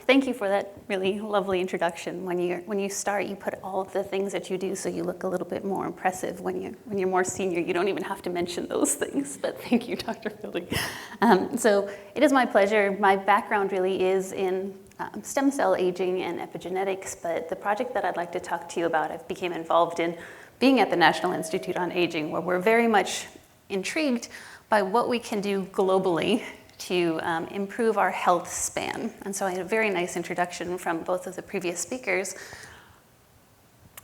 Thank you for that really lovely introduction. When you start, you put all of the things that you do so you look a little bit more impressive. When you're more senior, you don't even have to mention those things. But thank you, Dr. Fielding. So it is my pleasure. My background really is in stem cell aging and epigenetics, but the project that I'd like to talk to you about, I became involved in being at the National Institute on Aging, where we're very much intrigued by what we can do globally to improve our health span. And so I had a very nice introduction from both of the previous speakers.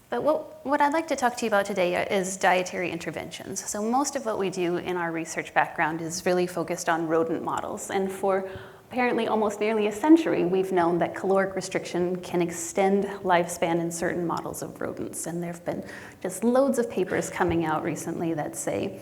But what I'd like to talk to you about today is dietary interventions. So most of what we do in our research background is really focused on rodent models. And for apparently almost nearly a century, we've known that caloric restriction can extend lifespan in certain models of rodents. And there have been just loads of papers coming out recently that say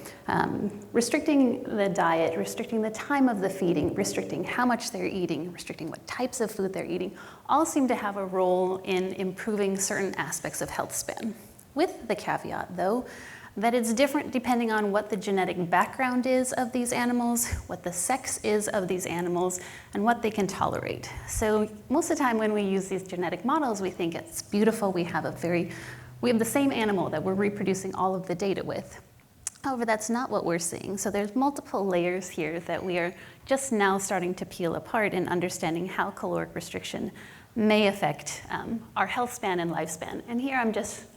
restricting the diet, restricting the time of the feeding, restricting how much they're eating, restricting what types of food they're eating, all seem to have a role in improving certain aspects of health span. With the caveat, though, that it's different depending on what the genetic background is of these animals, what the sex is of these animals, and what they can tolerate. So most of the time when we use these genetic models, we think it's beautiful, we have the same animal that we're reproducing all of the data with. However, that's not what we're seeing. So there's multiple layers here that we are just now starting to peel apart in understanding how caloric restriction may affect our health span and lifespan. And here I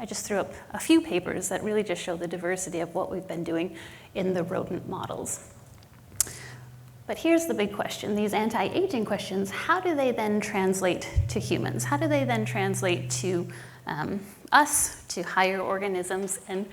just threw up a few papers that really just show the diversity of what we've been doing in the rodent models. But here's the big question, these anti-aging questions, how do they then translate to humans? How do they then translate to us, to higher organisms? And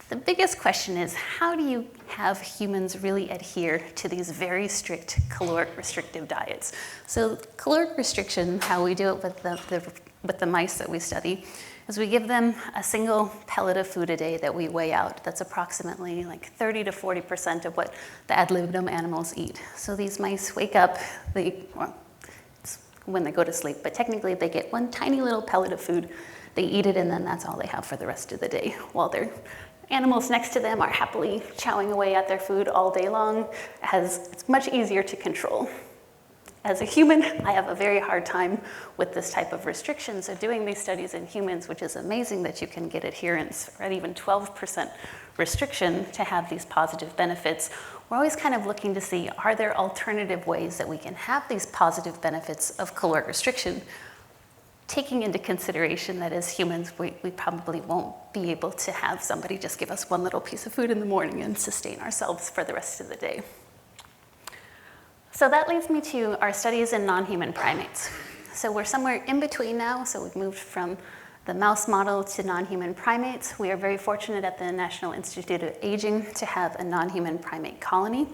the biggest question is, how do you have humans really adhere to these very strict caloric restrictive diets? So caloric restriction, how we do it with the mice that we study, is we give them a single pellet of food a day that we weigh out. That's approximately like 30 to 40% of what the ad libitum animals eat. So these mice wake up, it's when they go to sleep, but technically they get one tiny little pellet of food, they eat it, and then that's all they have for the rest of the day, while their animals next to them are happily chowing away at their food all day long, as it's much easier to control. As a human, I have a very hard time with this type of restriction, so doing these studies in humans, which is amazing that you can get adherence at even 12% restriction to have these positive benefits, we're always kind of looking to see, are there alternative ways that we can have these positive benefits of caloric restriction, taking into consideration that as humans, we probably won't be able to have somebody just give us one little piece of food in the morning and sustain ourselves for the rest of the day. So that leads me to our studies in non-human primates. So we're somewhere in between now, so we've moved from the mouse model to non-human primates. We are very fortunate at the National Institute of Aging to have a non-human primate colony.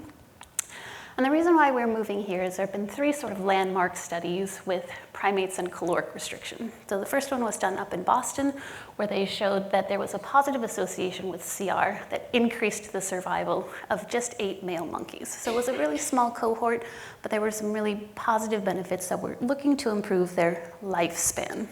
And the reason why we're moving here is there have been three sort of landmark studies with primates and caloric restriction. So the first one was done up in Boston, where they showed that there was a positive association with CR that increased the survival of just 8 male monkeys. So it was a really small cohort, but there were some really positive benefits that were looking to improve their lifespan.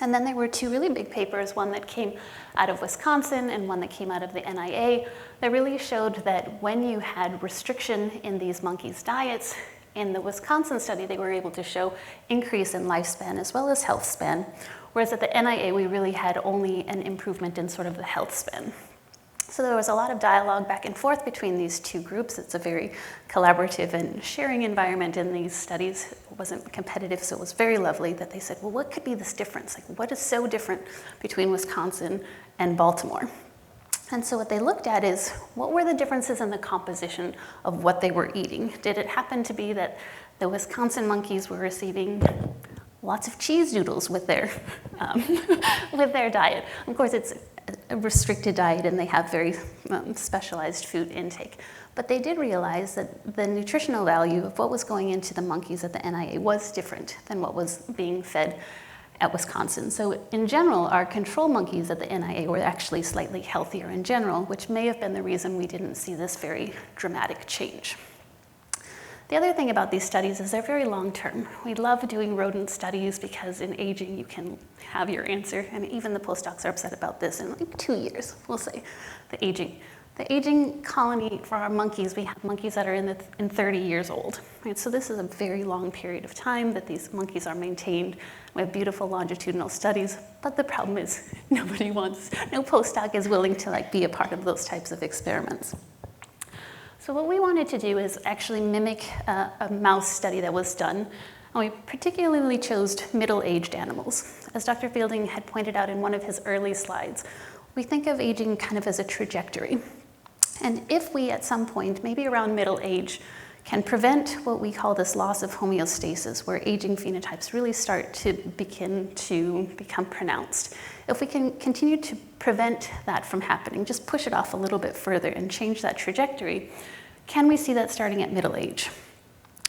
And then there were two really big papers, one that came out of Wisconsin and one that came out of the NIA, that really showed that when you had restriction in these monkeys' diets, in the Wisconsin study, they were able to show increase in lifespan as well as health span, whereas at the NIA, we really had only an improvement in sort of the health span. So there was a lot of dialogue back and forth between these two groups. It's a very collaborative and sharing environment in these studies. It wasn't competitive, so it was very lovely that they said, well, what could be this difference? Like, what is so different between Wisconsin and Baltimore? And so what they looked at is, what were the differences in the composition of what they were eating? Did it happen to be that the Wisconsin monkeys were receiving lots of cheese doodles with their diet? Of course, it's a restricted diet and they have very specialized food intake. But they did realize that the nutritional value of what was going into the monkeys at the NIA was different than what was being fed at Wisconsin. So in general, our control monkeys at the NIA were actually slightly healthier in general, which may have been the reason we didn't see this very dramatic change. The other thing about these studies is they're very long-term. We love doing rodent studies because in aging you can have your answer, and even the postdocs are upset about this. In like 2 years, we'll say, the aging The aging colony for our monkeys, we have monkeys that are in 30 years old. Right? So this is a very long period of time that these monkeys are maintained. We have beautiful longitudinal studies, but the problem is no postdoc is willing to be a part of those types of experiments. So what we wanted to do is actually mimic a mouse study that was done. And we particularly chose middle-aged animals. As Dr. Fielding had pointed out in one of his early slides, we think of aging kind of as a trajectory. And if we, at some point, maybe around middle age, can prevent what we call this loss of homeostasis, where aging phenotypes really start to begin to become pronounced. If we can continue to prevent that from happening, just push it off a little bit further and change that trajectory, can we see that starting at middle age?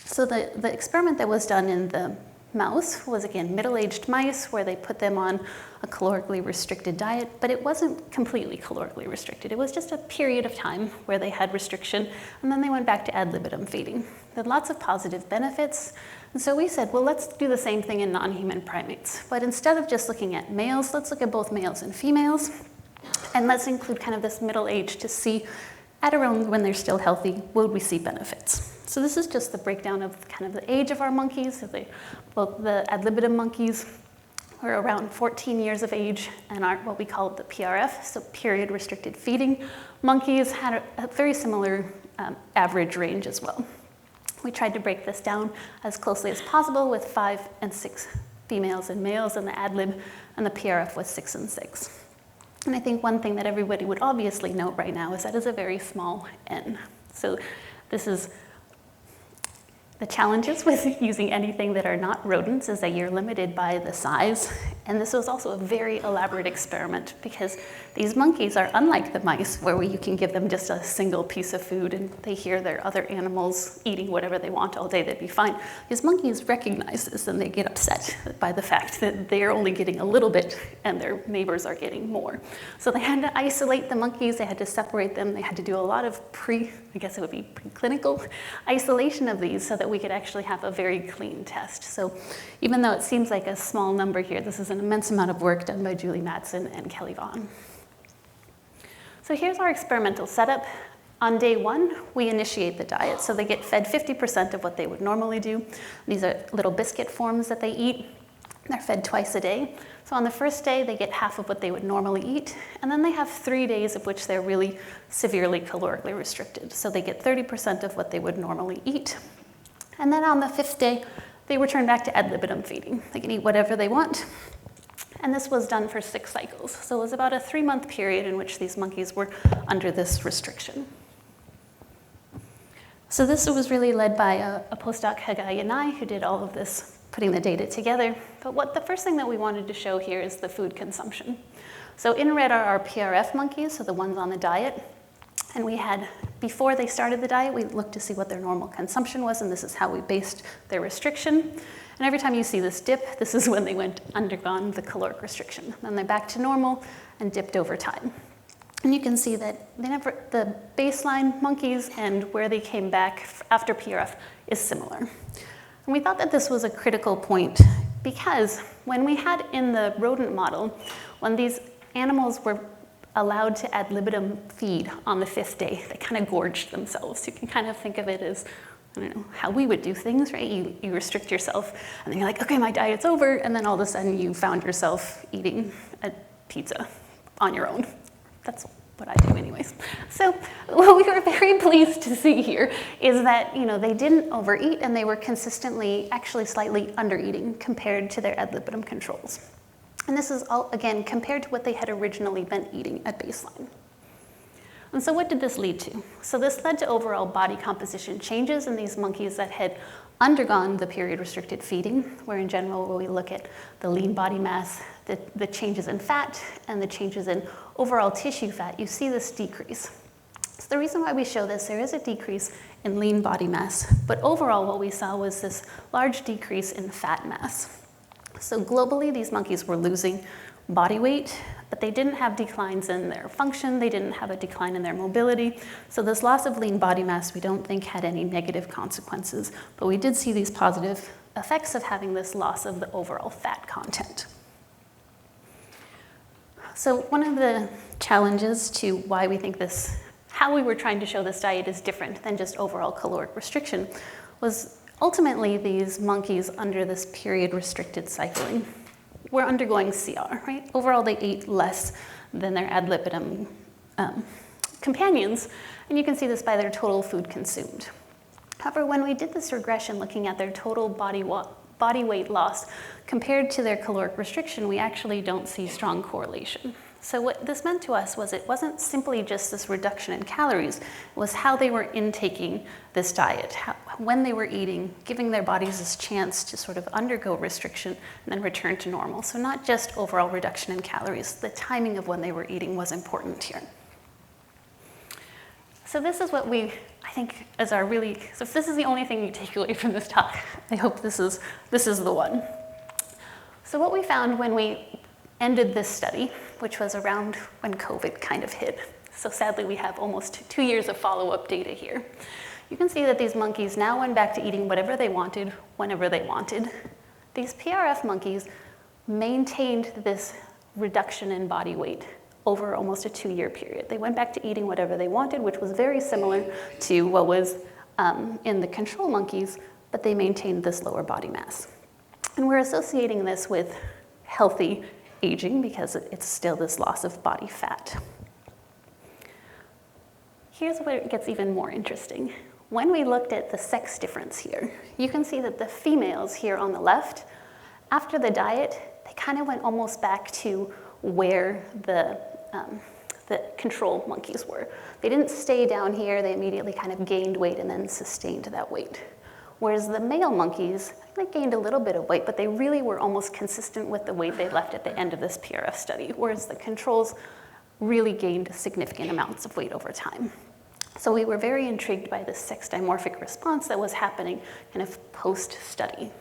So the experiment that was done in the mouse was, again, middle-aged mice, where they put them on a calorically restricted diet, but it wasn't completely calorically restricted. It was just a period of time where they had restriction, and then they went back to ad libitum feeding. They had lots of positive benefits, and so we said, well, let's do the same thing in non-human primates. But instead of just looking at males, let's look at both males and females, and let's include kind of this middle age to see, at around when they're still healthy, would we see benefits? So this is just the breakdown of kind of the age of our monkeys. So both the ad libitum monkeys were around 14 years of age, and our, what we call the PRF, so period restricted feeding monkeys, had a very similar average range as well. We tried to break this down as closely as possible with 5 and 6 females and males, and the ad lib and the PRF was 6 and 6. And I think one thing that everybody would obviously note right now is that is a very small N. So this is the challenges with using anything that are not rodents is that you're limited by the size. And this was also a very elaborate experiment because these monkeys are unlike the mice, where you can give them just a single piece of food and they hear their other animals eating whatever they want all day, they'd be fine. These monkeys recognize this and they get upset by the fact that they're only getting a little bit and their neighbors are getting more. So they had to isolate the monkeys, they had to separate them, they had to do a lot of preclinical isolation of these so that we could actually have a very clean test. So even though it seems like a small number here, this is an immense amount of work done by Julie Mattson and Kelly Vaughn. So here's our experimental setup. On day 1, we initiate the diet. So they get fed 50% of what they would normally do. These are little biscuit forms that they eat. They're fed twice a day. So on the first day, they get half of what they would normally eat. And then they have 3 days of which they're really severely calorically restricted. So they get 30% of what they would normally eat. And then on the 5th day, they return back to ad libitum feeding. They can eat whatever they want. And this was done for 6 cycles. So it was about a 3-month period in which these monkeys were under this restriction. So this was really led by a postdoc, Hagai Yanai, who did all of this, putting the data together. But the first thing that we wanted to show here is the food consumption. So in red are our PRF monkeys, so the ones on the diet. And we had, before they started the diet, we looked to see what their normal consumption was, and this is how we based their restriction. And every time you see this dip, this is when they undergone the caloric restriction. Then they're back to normal and dipped over time. And you can see that the baseline monkeys and where they came back after PRF is similar. And we thought that this was a critical point because when we had in the rodent model, when these animals were allowed to ad libitum feed on the 5th day, they kind of gorged themselves. You can kind of think of it as, I don't know, how we would do things, right? You restrict yourself, and then you're like, okay, my diet's over, and then all of a sudden you found yourself eating a pizza on your own. That's what I do anyways. So what we were very pleased to see here is that, they didn't overeat, and they were consistently, actually slightly undereating compared to their ad libitum controls. And this is all, again, compared to what they had originally been eating at baseline. And so what did this lead to? So this led to overall body composition changes in these monkeys that had undergone the period-restricted feeding, where in general, when we look at the lean body mass, the changes in fat, and the changes in overall tissue fat, you see this decrease. So the reason why we show this, there is a decrease in lean body mass, but overall what we saw was this large decrease in fat mass. So globally, these monkeys were losing body weight, but they didn't have declines in their function, they didn't have a decline in their mobility. So this loss of lean body mass we don't think had any negative consequences, but we did see these positive effects of having this loss of the overall fat content. So one of the challenges to why we think this how we were trying to show this diet is different than just overall caloric restriction was ultimately these monkeys under this period restricted cycling were undergoing CR, right? Overall, they ate less than their ad libitum companions, and you can see this by their total food consumed. However, when we did this regression looking at their total body weight loss compared to their caloric restriction, we actually don't see strong correlation. So what this meant to us was it wasn't simply just this reduction in calories, it was how they were intaking this diet, when they were eating, giving their bodies this chance to sort of undergo restriction and then return to normal. So not just overall reduction in calories, the timing of when they were eating was important here. So this is what I think is our really, so if this is the only thing you take away from this talk, I hope this is the one. So what we found when we ended this study, which was around when COVID kind of hit. So sadly, we have almost 2 years of follow-up data here. You can see that these monkeys now went back to eating whatever they wanted, whenever they wanted. These PRF monkeys maintained this reduction in body weight over almost a 2-year period. They went back to eating whatever they wanted, which was very similar to what was in the control monkeys, but they maintained this lower body mass. And we're associating this with healthy aging because it's still this loss of body fat. Here's where it gets even more interesting. When we looked at the sex difference here, you can see that the females here on the left, after the diet, they kind of went almost back to where the control monkeys were. They didn't stay down here, they immediately kind of gained weight and then sustained that weight. Whereas the male monkeys, they gained a little bit of weight, but they really were almost consistent with the weight they left at the end of this PRF study, whereas the controls really gained significant amounts of weight over time. So we were very intrigued by this sex dimorphic response that was happening kind of post-study.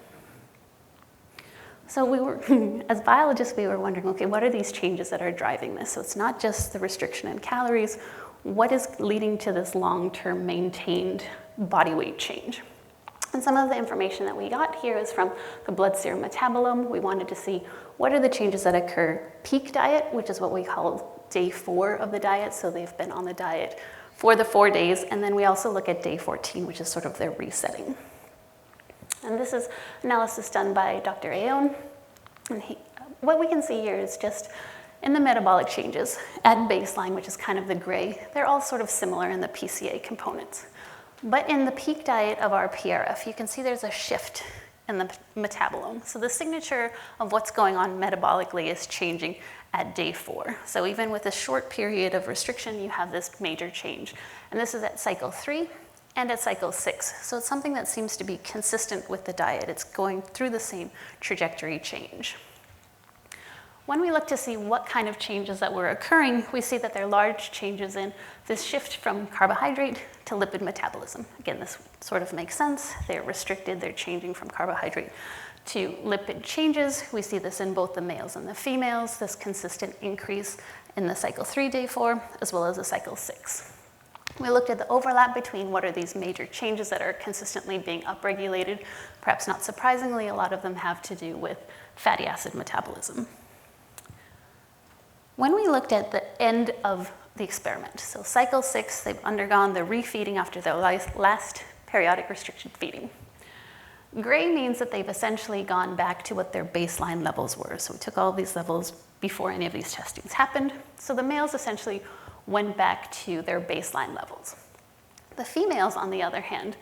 So we were, as biologists, we were wondering, okay, what are these changes that are driving this? So it's not just the restriction in calories, what is leading to this long-term maintained body weight change? And some of the information that we got here is from the blood serum metabolome. We wanted to see what are the changes that occur peak diet, which is what we call day 4 of the diet. So they've been on the diet for the 4 days. And then we also look at day 14, which is sort of their resetting. And this is analysis done by Dr. Aoun. And what we can see here is just in the metabolic changes at baseline, which is kind of the gray, they're all sort of similar in the PCA components. But in the peak diet of our PRF, you can see there's a shift in the metabolome. So the signature of what's going on metabolically is changing at day 4. So even with a short period of restriction, you have this major change. And this is at cycle 3 and at cycle 6. So it's something that seems to be consistent with the diet. It's going through the same trajectory change. When we look to see what kind of changes that were occurring, we see that there are large changes in this shift from carbohydrate to lipid metabolism. Again, this sort of makes sense. They're restricted, they're changing from carbohydrate to lipid changes. We see this in both the males and the females, this consistent increase in the cycle 3, day 4, as well as the cycle 6. We looked at the overlap between what are these major changes that are consistently being upregulated. Perhaps not surprisingly, a lot of them have to do with fatty acid metabolism. When we looked at the end of the experiment, so cycle 6, they've undergone the refeeding after their last periodic restricted feeding. Gray means that they've essentially gone back to what their baseline levels were. So we took all of these levels before any of these testings happened. So the males essentially went back to their baseline levels. The females, on the other hand,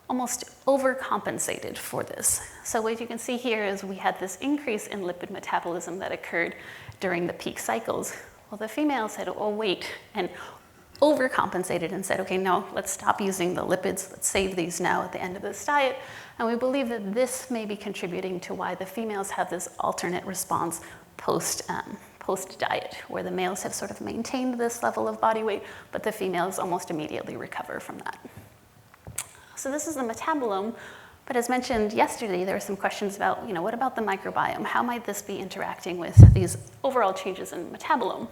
almost overcompensated for this. So what you can see here is we had this increase in lipid metabolism that occurred during the peak cycles. Well, the females said, oh, wait, and overcompensated and said, okay, no, let's stop using the lipids, let's save these now at the end of this diet. And we believe that this may be contributing to why the females have this alternate response post-diet, where the males have sort of maintained this level of body weight, but the females almost immediately recover from that. So this is the metabolome, but as mentioned yesterday, there were some questions about, what about the microbiome? How might this be interacting with these overall changes in metabolome?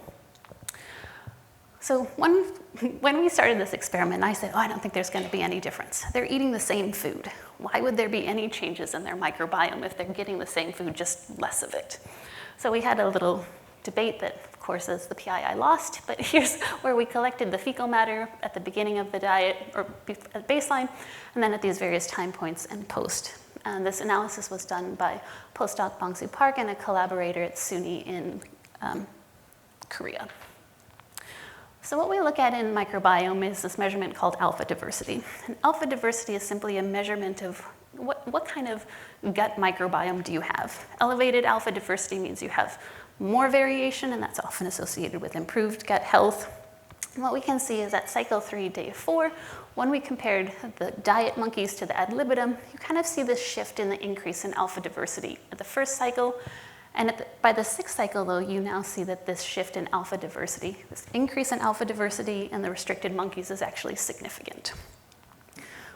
So when we started this experiment, I said, I don't think there's going to be any difference. They're eating the same food. Why would there be any changes in their microbiome if they're getting the same food, just less of it? So we had a little debate that, of course, as the PI I lost, but here's where we collected the fecal matter at the beginning of the diet, or at baseline, and then at these various time points and post. And this analysis was done by postdoc Bong-Soo Park and a collaborator at SUNY in Korea. So what we look at in microbiome is this measurement called alpha diversity. And alpha diversity is simply a measurement of what kind of gut microbiome do you have. Elevated alpha diversity means you have more variation, and that's often associated with improved gut health. And what we can see is at cycle 3, day 4, when we compared the diet monkeys to the ad libitum, you kind of see this shift in the increase in alpha diversity at the first cycle. And by the 6th cycle, though, you now see that this shift in alpha diversity, this increase in alpha diversity in the restricted monkeys is actually significant.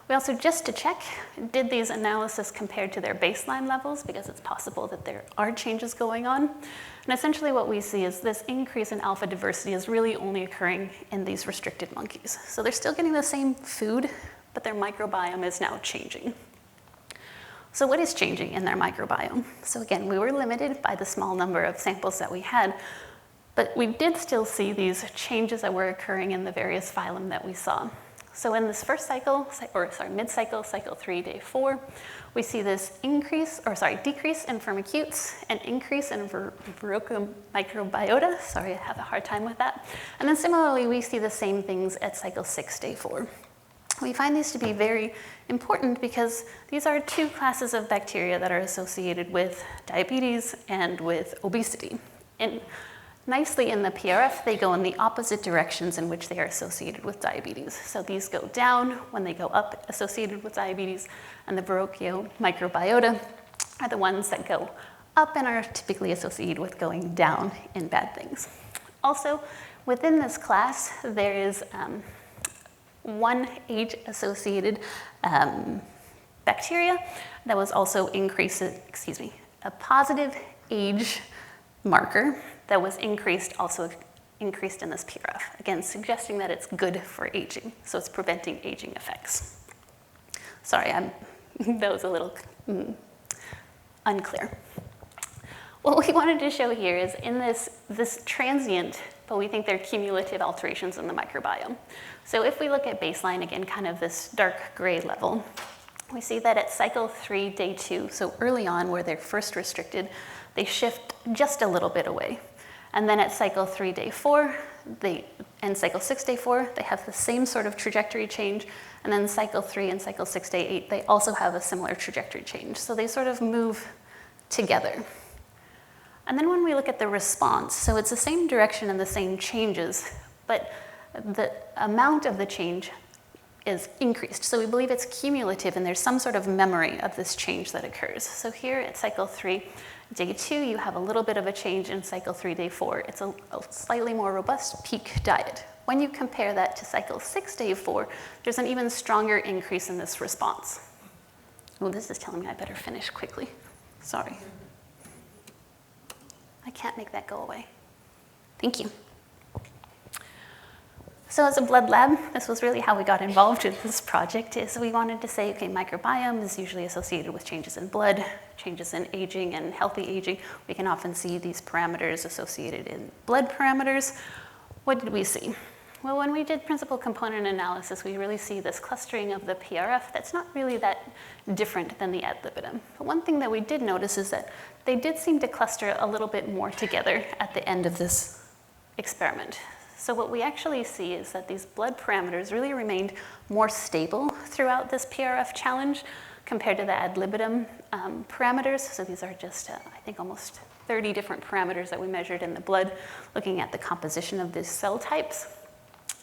We also, just to check, did these analyses compared to their baseline levels, because it's possible that there are changes going on. And essentially what we see is this increase in alpha diversity is really only occurring in these restricted monkeys. So they're still getting the same food, but their microbiome is now changing. So what is changing in their microbiome? So again, we were limited by the small number of samples that we had, but we did still see these changes that were occurring in the various phylum that we saw. So in this first cycle, mid-cycle, cycle 3, day 4, we see this decrease in firmicutes and increase in Verroca microbiota. Sorry, I have a hard time with that. And then similarly, we see the same things at cycle 6, day 4. We find these to be very important because these are 2 classes of bacteria that are associated with diabetes and with obesity. And nicely in the PRF, they go in the opposite directions in which they are associated with diabetes. So these go down when they go up, associated with diabetes, and the Verroca microbiota are the ones that go up and are typically associated with going down in bad things. Also, within this class, there is one age-associated bacteria that was also a positive age marker that was also increased in this PRF, again, suggesting that it's good for aging, so it's preventing aging effects. Sorry, that was a little unclear. What we wanted to show here is in this transient, but we think they're cumulative alterations in the microbiome. So if we look at baseline, again, kind of this dark gray level, we see that at cycle 3, day 2, so early on where they're first restricted, they shift just a little bit away. And then at cycle 3, day 4, and cycle 6, day 4, they have the same sort of trajectory change. And then cycle 3 and cycle 6, day 8, they also have a similar trajectory change. So they sort of move together. And then when we look at the response, so it's the same direction and the same changes, but the amount of the change is increased. So we believe it's cumulative and there's some sort of memory of this change that occurs. So here at cycle 3, day 2, you have a little bit of a change. In cycle 3, day 4, it's a slightly more robust peak diet. When you compare that to cycle 6, day 4, there's an even stronger increase in this response. Oh, this is telling me I better finish quickly. Sorry. I can't make that go away. Thank you. So as a blood lab, this was really how we got involved with this project, is we wanted to say, okay, microbiome is usually associated with changes in blood, changes in aging and healthy aging. We can often see these parameters associated in blood parameters. What did we see? Well, when we did principal component analysis, we really see this clustering of the PRF that's not really that different than the ad libitum. But one thing that we did notice is that they did seem to cluster a little bit more together at the end of this experiment. So what we actually see is that these blood parameters really remained more stable throughout this PRF challenge compared to the ad libitum parameters. So these are just, I think, almost 30 different parameters that we measured in the blood, looking at the composition of these cell types.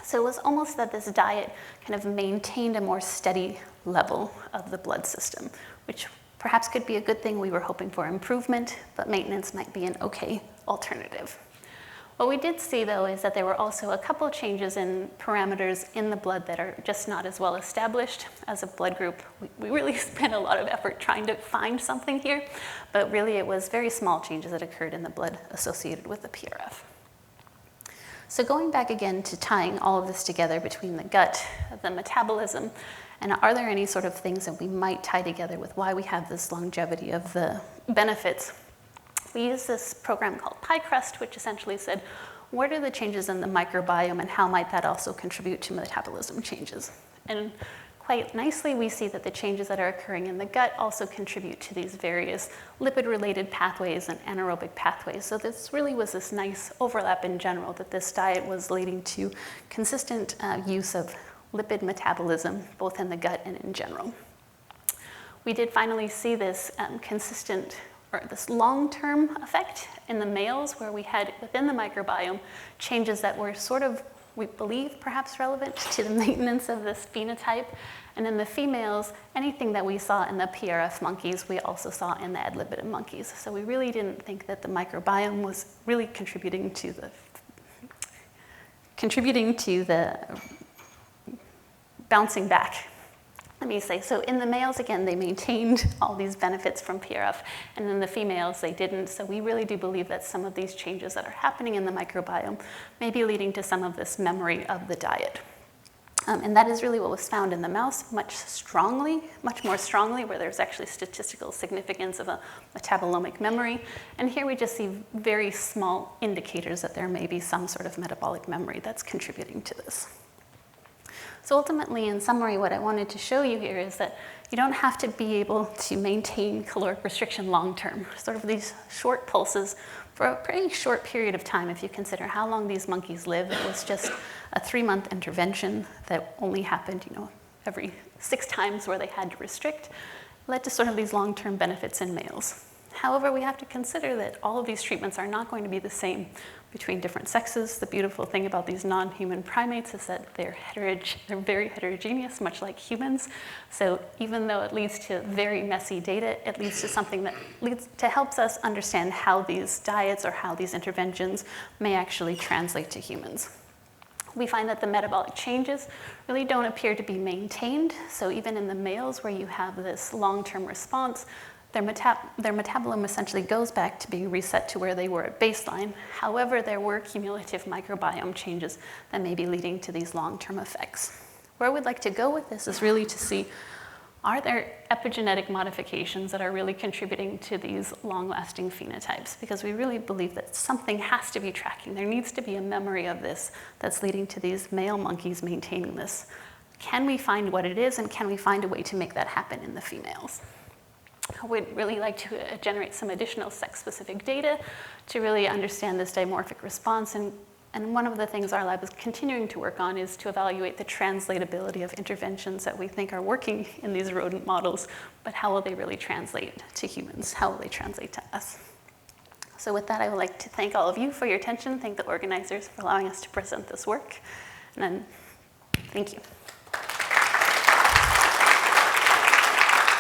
So it was almost that this diet kind of maintained a more steady level of the blood system, which perhaps could be a good thing. We were hoping for improvement, but maintenance might be an okay alternative. What we did see, though, is that there were also a couple changes in parameters in the blood that are just not as well established. As a blood group, we really spent a lot of effort trying to find something here, but really it was very small changes that occurred in the blood associated with the PRF. So going back again to tying all of this together between the gut, the metabolism, and are there any sort of things that we might tie together with why we have this longevity of the benefits? We used this program called PyCrust, which essentially said, what are the changes in the microbiome and how might that also contribute to metabolism changes? And quite nicely, we see that the changes that are occurring in the gut also contribute to these various lipid-related pathways and anaerobic pathways. So this really was this nice overlap in general, that this diet was leading to consistent use of lipid metabolism, both in the gut and in general. We did finally see this consistent, or this long-term effect in the males, where we had within the microbiome changes that were sort of, we believe, perhaps relevant to the maintenance of this phenotype. And in the females, anything that we saw in the PRF monkeys, we also saw in the ad libitum monkeys. So we really didn't think that the microbiome was really contributing to the bouncing back. Let me say, so in the males, again, they maintained all these benefits from PRF, and in the females, they didn't. So we really do believe that some of these changes that are happening in the microbiome may be leading to some of this memory of the diet. And that is really what was found in the mouse, much more strongly, where there's actually statistical significance of a metabolomic memory. And here we just see very small indicators that there may be some sort of metabolic memory that's contributing to this. So ultimately, in summary, what I wanted to show you here is that you don't have to be able to maintain caloric restriction long-term. Sort of these short pulses for a pretty short period of time. If you consider how long these monkeys live, it was just a 3-month intervention that only happened, every 6 times where they had to restrict, led to sort of these long-term benefits in males. However, we have to consider that all of these treatments are not going to be the same between different sexes. The beautiful thing about these non-human primates is that they're very heterogeneous, much like humans. So even though it leads to very messy data, it leads to something that helps us understand how these diets or how these interventions may actually translate to humans. We find that the metabolic changes really don't appear to be maintained. So even in the males where you have this long-term response, their metabolism essentially goes back to being reset to where they were at baseline. However, there were cumulative microbiome changes that may be leading to these long-term effects. Where we'd like to go with this is really to see, are there epigenetic modifications that are really contributing to these long-lasting phenotypes? Because we really believe that something has to be tracking. There needs to be a memory of this that's leading to these male monkeys maintaining this. Can we find what it is, and can we find a way to make that happen in the females? I would really like to generate some additional sex-specific data to really understand this dimorphic response. And one of the things our lab is continuing to work on is to evaluate the translatability of interventions that we think are working in these rodent models, but how will they really translate to humans? How will they translate to us? So with that, I would like to thank all of you for your attention, thank the organizers for allowing us to present this work, and then thank you.